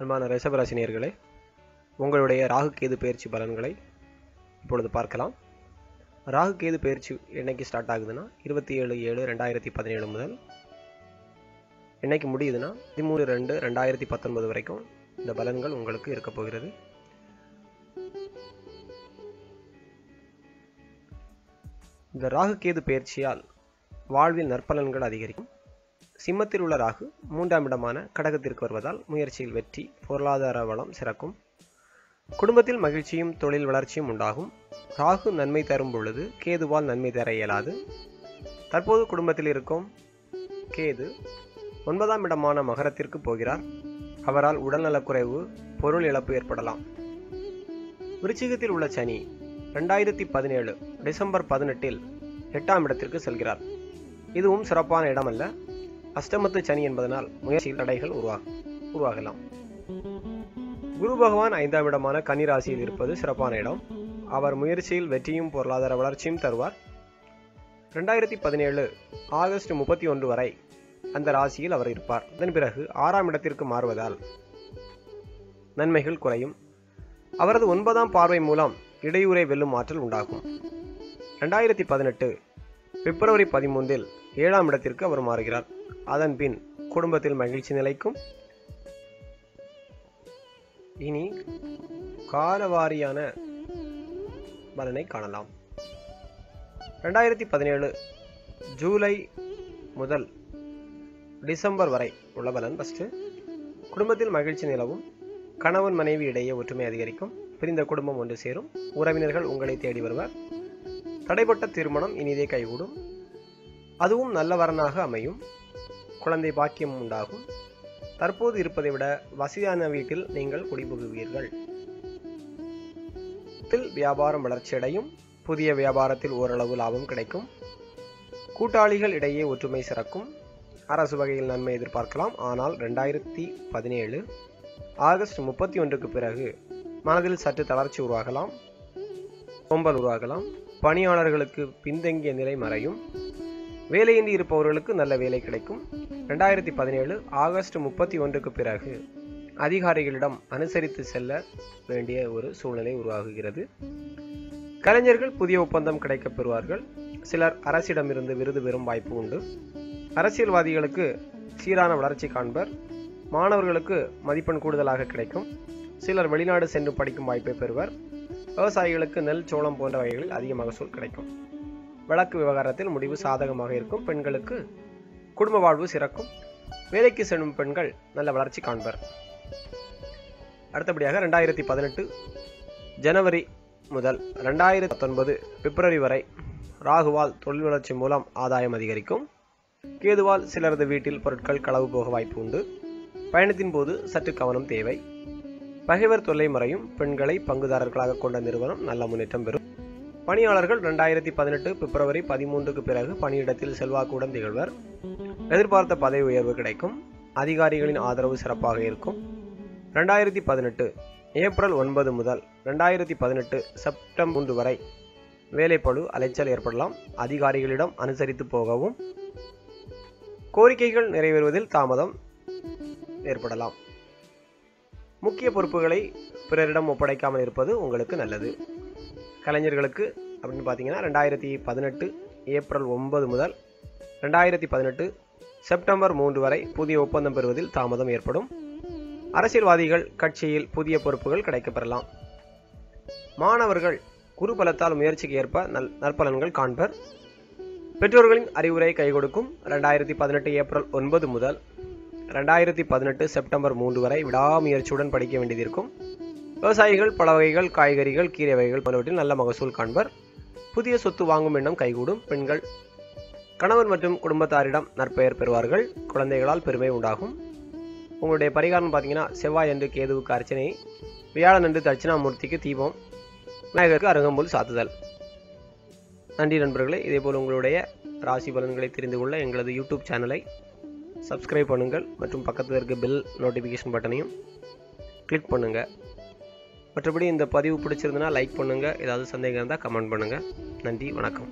அன்பான ரிஷபராசி நேயர்களே, உங்களுடைய ராகு கேது பயிற்சி பலன்களை இப்பொழுது பார்க்கலாம். ராகு கேது பயிற்சி என்னைக்கு ஸ்டார்ட் ஆகுதுன்னா 27/7/2017 முதல் என்னைக்கு முடியுதுன்னா 13/2/2019 வரைக்கும் இந்த பலன்கள் உங்களுக்கு இருக்க போகிறது. இந்த ராகு கேது பயிற்சியால் வாழ்வில் நற்பலன்கள் அதிகரிக்கும். சிம்மத்தில் உள்ள ராகு 3ஆம் இடமான கடகத்திற்கு வருவதால் முயற்சியில் வெற்றி, பொருளாதார வளம் சிறக்கும். குடும்பத்தில் மகிழ்ச்சியும் தொழில் வளர்ச்சியும் உண்டாகும். ராகு நன்மை தரும் பொழுது கேதுவால் நன்மை தர இயலாது. தற்போது குடும்பத்தில் இருக்கும் கேது 9ஆம் இடமான மகரத்திற்கு போகிறார். அவரால் உடல்நலக்குறைவு, பொருள் இழப்பு ஏற்படலாம். விருச்சிகத்தில் உள்ள சனி 2017 டிசம்பர் 18 8ஆம் இடத்திற்கு செல்கிறார். இதுவும் சிறப்பான இடமல்ல. அஷ்டமத்து சனி என்பதனால் முயற்சியில் தடைகள் உருவாகலாம். குரு பகவான் 5ஆம் இடமான கன்னி ராசியில் இருப்பது சிறப்பான இடம். அவர் முயற்சியில் வெற்றியும் பொருளாதார வளர்ச்சியும் தருவார். 2017 ஆகஸ்ட் 31 வரை அந்த ராசியில் அவர் இருப்பார். அதன் பிறகு 6ஆம் இடத்திற்கு மாறுவதால் நன்மைகள் குறையும். அவரது 9ஆம் பார்வை மூலம் இடையூறை வெல்லும் ஆற்றல் உண்டாகும். 2018 பிப்ரவரி 13 7ஆம் இடத்திற்கு அவர் மாறுகிறார். அதன் பின் குடும்பத்தில் மகிழ்ச்சி நிலைக்கும். இனி காலவாரியான பலனை காணலாம். 2017 ஜூலை முதல் டிசம்பர் வரை உள்ள பலன். ஃபர்ஸ்ட், குடும்பத்தில் மகிழ்ச்சி நிலவும். கணவன் மனைவி இடையே ஒற்றுமை அதிகரிக்கும். பிரிந்த குடும்பம் ஒன்று சேரும். உறவினர்கள் உங்களை தேடி வருவர். தடைப்பட்ட திருமணம் இனிதே கைகூடும். அதுவும் நல்ல வரனாக அமையும். குழந்தை பாக்கியம் உண்டாகும். தற்போது இருப்பதை விட வசதியான வீட்டில் நீங்கள் குடிபுகுவீர்கள். வியாபாரம் வளர்ச்சியடையும். புதிய வியாபாரத்தில் ஓரளவு லாபம் கிடைக்கும். கூட்டாளிகள் இடையே ஒற்றுமை சிறக்கும். அரசு வகையில் நன்மை எதிர்பார்க்கலாம். ஆனால் 2017 ஆகஸ்ட் 31க்கு பிறகு மனதில் சற்று தளர்ச்சி உருவாகலாம். சோம்பல் உருவாகலாம். பணியாளர்களுக்கு பின்தங்கிய நிலை மறையும். வேலையின்றி இருப்பவர்களுக்கு நல்ல வேலை கிடைக்கும். 2017 ஆகஸ்ட் 31க்கு பிறகு அதிகாரிகளிடம் அனுசரித்து செல்ல வேண்டிய ஒரு சூழ்நிலை உருவாகுகிறது. கலைஞர்கள் புதிய ஒப்பந்தம் கிடைக்கப் பெறுவார்கள். சிலர் அரசிடமிருந்து விருது பெறும் வாய்ப்பு உண்டு. அரசியல்வாதிகளுக்கு சீரான வளர்ச்சி காண்பர். மாணவர்களுக்கு மதிப்பெண் கூடுதலாக கிடைக்கும். சிலர் வெளிநாடு சென்று படிக்கும் வாய்ப்பை பெறுவர். விவசாயிகளுக்கு நெல், சோளம் போன்ற வகைகளில் அதிக மகசூல் கிடைக்கும். வழக்கு விவகாரத்தில் முடிவு சாதகமாக இருக்கும். பெண்களுக்கு குடும்ப வாழ்வு சிறக்கும். வேலைக்கு செல்லும் பெண்கள் நல்ல வளர்ச்சி காண்பர். அடுத்தபடியாக 2018 ஜனவரி முதல் 2019 பிப்ரவரி வரை ராகுவால் தொழில் வளர்ச்சி மூலம் ஆதாயம் அதிகரிக்கும். கேதுவால் சிலரது வீட்டில் பொருட்கள் களவு போக வாய்ப்பு உண்டு. பயணத்தின் போது சற்று கவனம் தேவை. பகைவர் தொல்லை மறையும். பெண்களை பங்குதாரர்களாக கொண்ட நிறுவனம் நல்ல முன்னேற்றம் பெறும். பணியாளர்கள் 2018 பிப்ரவரி 13க்கு பிறகு பணியிடத்தில் செல்வாக்குடன் திகழ்வர். எதிர்பார்த்த பதவி உயர்வு கிடைக்கும். அதிகாரிகளின் ஆதரவு சிறப்பாக இருக்கும். 2018 ஏப்ரல் 9 முதல் 2018 செப்டம்பர் 3 வரை வேலைப்பளு, அலைச்சல் ஏற்படலாம். அதிகாரிகளிடம் அனுசரித்து போகவும். கோரிக்கைகள் நிறைவேறுவதில் தாமதம் ஏற்படலாம். முக்கிய பொறுப்புகளை பிறரிடம் ஒப்படைக்காமல் இருப்பது உங்களுக்கு நல்லது. கலைஞர்களுக்கு அப்படின்னு பார்த்தீங்கன்னா 2018 ஏப்ரல் 9 முதல் 2018 செப்டம்பர் 3 வரை புதிய ஒப்பந்தம் பெறுவதில் தாமதம் ஏற்படும். அரசியல்வாதிகள் கட்சியில் புதிய பொறுப்புகள் கிடைக்கப்பெறலாம். மாணவர்கள் குரு பலத்தால் முயற்சிக்கு ஏற்ப நற்பலன்கள் காண்பர். பெற்றோர்களின் அறிவுரை கை கொடுக்கும். 2018 ஏப்ரல் 9 முதல் 2018 செப்டம்பர் 3 வரை விடாமுயற்சியுடன் படிக்க வேண்டியதிருக்கும். விவசாயிகள் பல வகைகள், காய்கறிகள், கீரை வகைகள் போன்றவற்றில் நல்ல மகசூல் காண்பர். புதிய சொத்து வாங்கும் எண்ணம் கைகூடும். பெண்கள் கணவன் மற்றும் குடும்பத்தாரிடம் நற்பெயர் பெறுவார்கள். குழந்தைகளால் பெருமை உண்டாகும். உங்களுடைய பரிகாரம் பார்த்தீங்கன்னா, செவ்வாய் அன்று கேதுவுக்கு அர்ச்சனை, வியாழன் அன்று தட்சிணாமூர்த்திக்கு தீபம், விநாயகருக்கு அருகம்புல் சாத்துதல். நன்றி நண்பர்களே. இதேபோல் உங்களுடைய ராசி பலன்களை தெரிந்து கொள்ள எங்களது யூடியூப் சேனலை சப்ஸ்கிரைப் பண்ணுங்கள் மற்றும் பக்கத்தில் இருக்க பெல் நோட்டிஃபிகேஷன் பட்டனையும் கிளிக் பண்ணுங்கள். மற்றபடி இந்த பதிவு பிடிச்சிருந்தனா லைக் பண்ணுங்கள். ஏதாவது சந்தேகம் இருந்தால் கமெண்ட் பண்ணுங்கள். நன்றி, வணக்கம்.